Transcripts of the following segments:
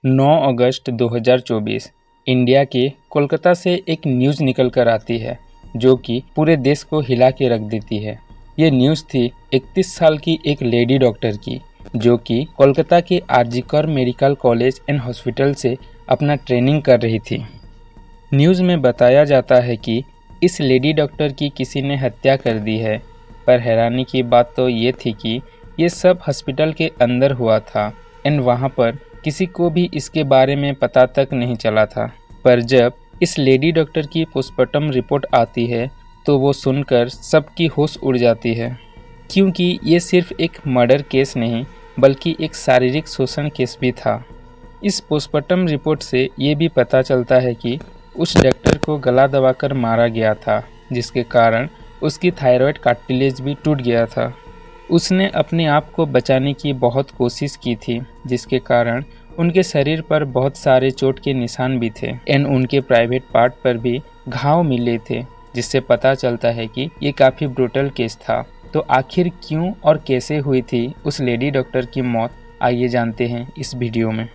9 अगस्त 2024 India के कोलकाता से एक न्यूज़ निकल कर आती है जो कि पूरे देश को हिला के रख देती है। ये न्यूज़ थी 31 साल की एक लेडी डॉक्टर की जो कि कोलकाता के आरजी कर मेडिकल कॉलेज एंड हॉस्पिटल से अपना ट्रेनिंग कर रही थी। न्यूज़ में बताया जाता है कि इस लेडी डॉक्टर की किसी ने हत्या कर दी है, पर हैरानी की बात तो ये थी कि ये सब हॉस्पिटल के अंदर हुआ था एंड वहाँ पर किसी को भी इसके बारे में पता तक नहीं चला था। पर जब इस लेडी डॉक्टर की पोस्टमार्टम रिपोर्ट आती है तो वो सुनकर सबकी होश उड़ जाती है, क्योंकि ये सिर्फ एक मर्डर केस नहीं बल्कि एक शारीरिक शोषण केस भी था। इस पोस्टमार्टम रिपोर्ट से ये भी पता चलता है कि उस डॉक्टर को गला दबाकर मारा गया था, जिसके कारण उसकी थायराइड कार्टिलेज भी टूट गया था। उसने अपने आप को बचाने की बहुत कोशिश की थी, जिसके कारण उनके शरीर पर बहुत सारे चोट के निशान भी थे एंड उनके प्राइवेट पार्ट पर भी घाव मिले थे, जिससे पता चलता है कि ये काफ़ी ब्रूटल केस था। तो आखिर क्यों और कैसे हुई थी उस लेडी डॉक्टर की मौत, आइए जानते हैं इस वीडियो में।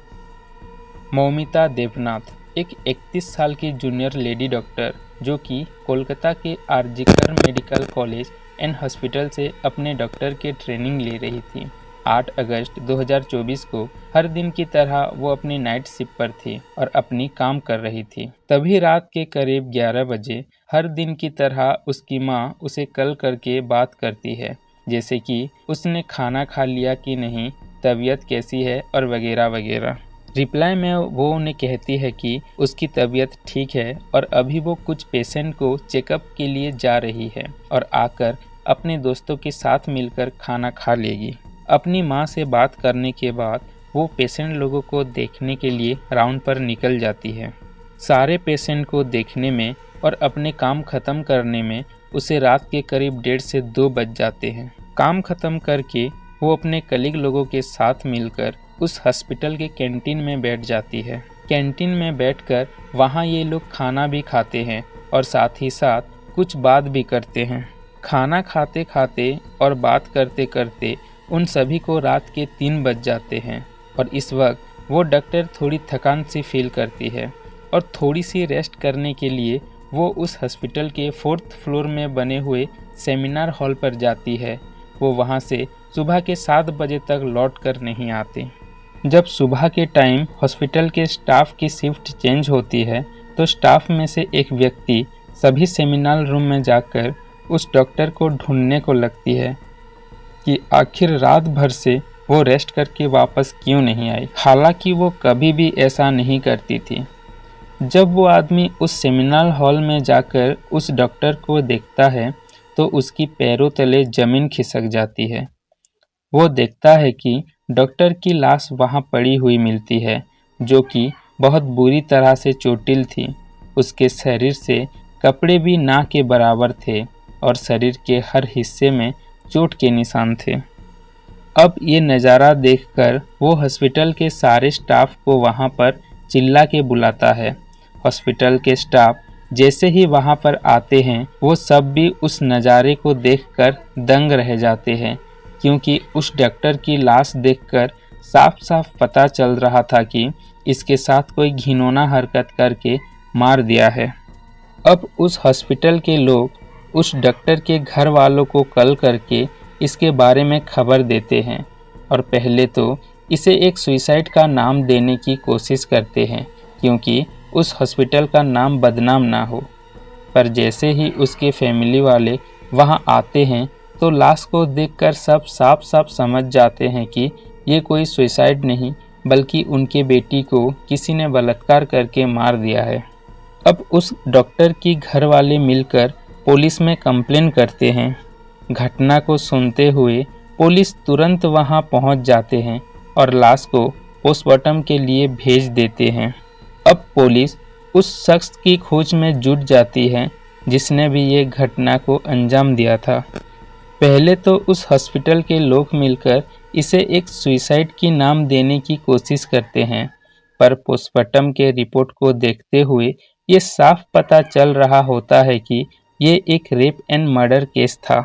मौमिता देवनाथ एक 31 साल की जूनियर लेडी डॉक्टर जो कि कोलकाता के RG Kar medical college and hospital से अपने डॉक्टर के ट्रेनिंग ले रही थी। 8 अगस्त 2024 को हर दिन की तरह वो अपनी नाइट शिफ्ट पर थी और अपनी काम कर रही थी। तभी रात के करीब 11 बजे हर दिन की तरह उसकी माँ उसे कॉल करके बात करती है, जैसे कि उसने खाना खा लिया कि नहीं, तबीयत कैसी है और वगैरह वगैरह। रिप्लाई में वो उन्हें कहती है कि उसकी तबीयत ठीक है और अभी वो कुछ पेशेंट को चेकअप के लिए जा रही है और आकर अपने दोस्तों के साथ मिलकर खाना खा लेगी। अपनी माँ से बात करने के बाद वो पेशेंट लोगों को देखने के लिए राउंड पर निकल जाती है। सारे पेशेंट को देखने में और अपने काम ख़त्म करने में उसे रात के करीब 1:30 से 2 बज जाते हैं। काम ख़त्म करके वो अपने कलीग लोगों के साथ मिलकर उस हॉस्पिटल के कैंटीन में बैठ जाती है। कैंटीन में बैठकर वहाँ ये लोग खाना भी खाते हैं और साथ ही साथ कुछ बात भी करते हैं। खाना खाते खाते और बात करते करते उन सभी को रात के 3 बज जाते हैं और इस वक्त वो डॉक्टर थोड़ी थकान सी फील करती है और थोड़ी सी रेस्ट करने के लिए वो उस हॉस्पिटल के 4th फ्लोर में बने हुए सेमिनार हॉल पर जाती है। वो वहाँ से सुबह के 7 बजे तक लौट कर नहीं आते। जब सुबह के टाइम हॉस्पिटल के स्टाफ की शिफ्ट चेंज होती है तो स्टाफ में से एक व्यक्ति सभी सेमिनार रूम में जाकर उस डॉक्टर को ढूंढने को लगती है कि आखिर रात भर से वो रेस्ट करके वापस क्यों नहीं आई। हालांकि वो कभी भी ऐसा नहीं करती थी। जब वो आदमी उस सेमिनार हॉल में जाकर उस डॉक्टर को देखता है तो उसकी पैरों तले जमीन खिसक जाती है। वो देखता है कि डॉक्टर की लाश वहाँ पड़ी हुई मिलती है, जो कि बहुत बुरी तरह से चोटिल थी। उसके शरीर से कपड़े भी ना के बराबर थे और शरीर के हर हिस्से में चोट के निशान थे। अब ये नज़ारा देखकर वो हॉस्पिटल के सारे स्टाफ को वहाँ पर चिल्ला के बुलाता है। हॉस्पिटल के स्टाफ जैसे ही वहाँ पर आते हैं वो सब भी उस नज़ारे को देखकर दंग रह जाते हैं, क्योंकि उस डॉक्टर की लाश देखकर साफ साफ पता चल रहा था कि इसके साथ कोई घिनौना हरकत करके मार दिया है। अब उस हॉस्पिटल के लोग उस डॉक्टर के घर वालों को कॉल करके इसके बारे में खबर देते हैं और पहले तो इसे एक सुसाइड का नाम देने की कोशिश करते हैं, क्योंकि उस हॉस्पिटल का नाम बदनाम ना हो। पर जैसे ही उसके फैमिली वाले वहां आते हैं तो लाश को देखकर सब साफ साफ समझ जाते हैं कि ये कोई सुसाइड नहीं बल्कि उनके बेटी को किसी ने बलात्कार करके मार दिया है। अब उस डॉक्टर की घर वाले मिलकर पुलिस में कंप्लेन करते हैं। घटना को सुनते हुए पुलिस तुरंत वहां पहुंच जाते हैं और लाश को पोस्टमार्टम के लिए भेज देते हैं। अब पुलिस उस शख्स की खोज में जुट जाती है जिसने भी ये घटना को अंजाम दिया था। पहले तो उस हॉस्पिटल के लोग मिलकर इसे एक सुसाइड की नाम देने की कोशिश करते हैं, पर पोस्टमार्टम के रिपोर्ट को देखते हुए ये साफ पता चल रहा होता है कि ये एक रेप एंड मर्डर केस था।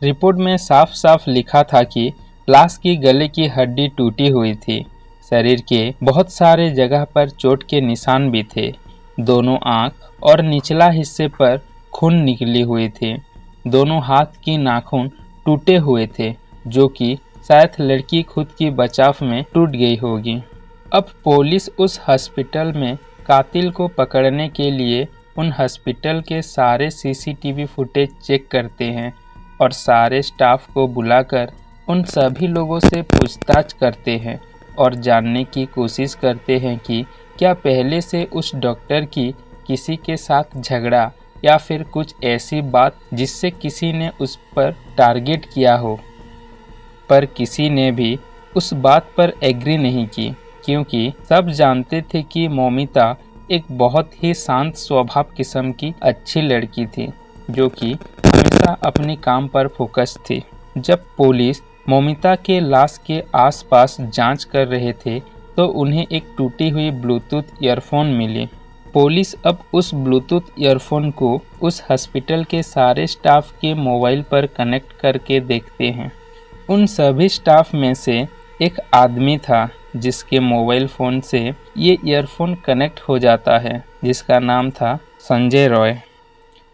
रिपोर्ट में साफ साफ लिखा था कि लाश की गले की हड्डी टूटी हुई थी, शरीर के बहुत सारे जगह पर चोट के निशान भी थे। दोनों आंख और निचला हिस्से पर खून निकली हुई थी। दोनों हाथ की नाखून टूटे हुए थे, जो कि शायद लड़की खुद की बचाव में टूट गई होगी। अब पुलिस उस हॉस्पिटल में कातिल को पकड़ने के लिए उन हॉस्पिटल के सारे सीसीटीवी फुटेज चेक करते हैं और सारे स्टाफ को बुलाकर उन सभी लोगों से पूछताछ करते हैं और जानने की कोशिश करते हैं कि क्या पहले से उस डॉक्टर की किसी के साथ झगड़ा या फिर कुछ ऐसी बात जिससे किसी ने उस पर टारगेट किया हो। पर किसी ने भी उस बात पर एग्री नहीं की, क्योंकि सब जानते थे कि मौमिता एक बहुत ही शांत स्वभाव किस्म की अच्छी लड़की थी, जो कि हमेशा अपने काम पर फोकस थी। जब पुलिस मौमिता के लाश के आसपास जांच कर रहे थे तो उन्हें एक टूटी हुई ब्लूटूथ ईयरफोन मिली। पुलिस अब उस ब्लूटूथ ईयरफोन को उस हॉस्पिटल के सारे स्टाफ के मोबाइल पर कनेक्ट करके देखते हैं। उन सभी स्टाफ में से एक आदमी था जिसके मोबाइल फ़ोन से ये ईयरफोन कनेक्ट हो जाता है, जिसका नाम था संजय रॉय।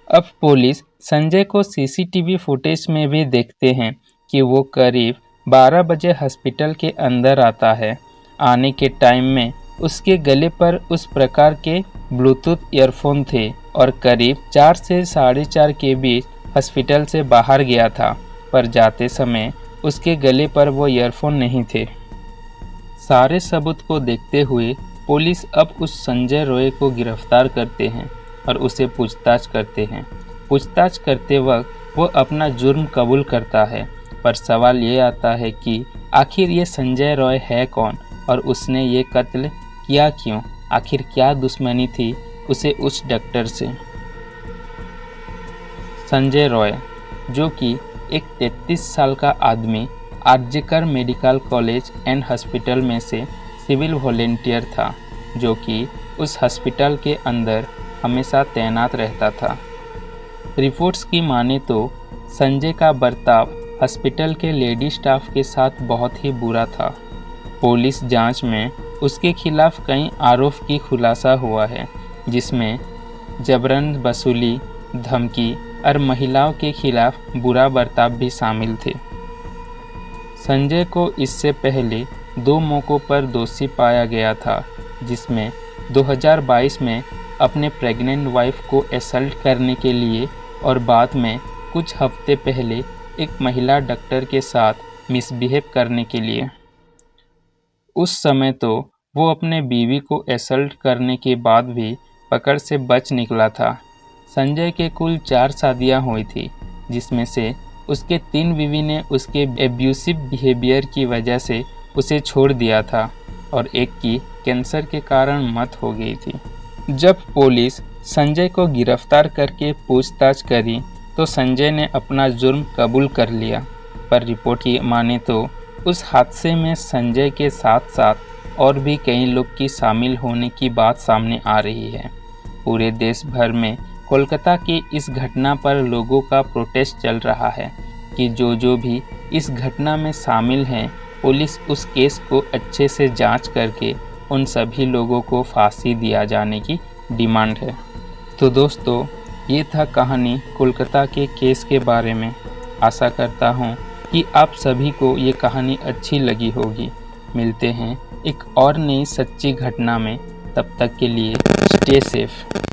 अब पुलिस संजय को सीसीटीवी फुटेज में भी देखते हैं कि वो करीब 12 बजे हॉस्पिटल के अंदर आता है। आने के टाइम में उसके गले पर उस प्रकार के ब्लूटूथ ईयरफोन थे और करीब 4 से 4:30 के बीच हॉस्पिटल से बाहर गया था, पर जाते समय उसके गले पर वो ईयरफोन नहीं थे। सारे सबूत को देखते हुए पुलिस अब उस संजय रॉय को गिरफ्तार करते हैं और उसे पूछताछ करते हैं। पूछताछ करते वक्त वो अपना जुर्म कबूल करता है, पर सवाल ये आता है कि आखिर ये संजय रॉय है कौन और उसने ये कत्ल किया क्यों? आखिर क्या दुश्मनी थी उसे उस डॉक्टर से? संजय रॉय, जो कि एक 33 साल का आदमी, RG Kar medical college and hospital में से सिविल वॉलेंटियर था, जो कि उस हॉस्पिटल के अंदर हमेशा तैनात रहता था। रिपोर्ट्स की माने तो संजय का बर्ताव हॉस्पिटल के लेडी स्टाफ के साथ बहुत ही बुरा था। पुलिस जांच में उसके खिलाफ कई आरोप की खुलासा हुआ है, जिसमें जबरन वसूली, धमकी और महिलाओं के खिलाफ बुरा बर्ताव भी शामिल थे। संजय को इससे पहले 2 मौक़ों पर दोषी पाया गया था, जिसमें 2022 में अपने प्रेग्नेंट वाइफ को असल्ट करने के लिए और बाद में कुछ हफ्ते पहले एक महिला डॉक्टर के साथ मिसबिहेव करने के लिए। उस समय तो वो अपने बीवी को असल्ट करने के बाद भी पकड़ से बच निकला था। संजय के कुल 4 शादियां हुई थी, जिसमें से उसके 3 बीवी ने उसके एब्यूसिव बिहेवियर की वजह से उसे छोड़ दिया था और एक की कैंसर के कारण मौत हो गई थी। जब पुलिस संजय को गिरफ्तार करके पूछताछ करी तो संजय ने अपना जुर्म कबूल कर लिया, पर रिपोर्ट की माने तो उस हादसे में संजय के साथ साथ और भी कई लोग की शामिल होने की बात सामने आ रही है। पूरे देश भर में कोलकाता की इस घटना पर लोगों का प्रोटेस्ट चल रहा है कि जो भी इस घटना में शामिल हैं, पुलिस उस केस को अच्छे से जांच करके उन सभी लोगों को फांसी दिया जाने की डिमांड है। तो दोस्तों, ये था कहानी कोलकाता के केस के बारे में। आशा करता हूँ कि आप सभी को ये कहानी अच्छी लगी होगी। मिलते हैं एक और नई सच्ची घटना में, तब तक के लिए स्टे सेफ।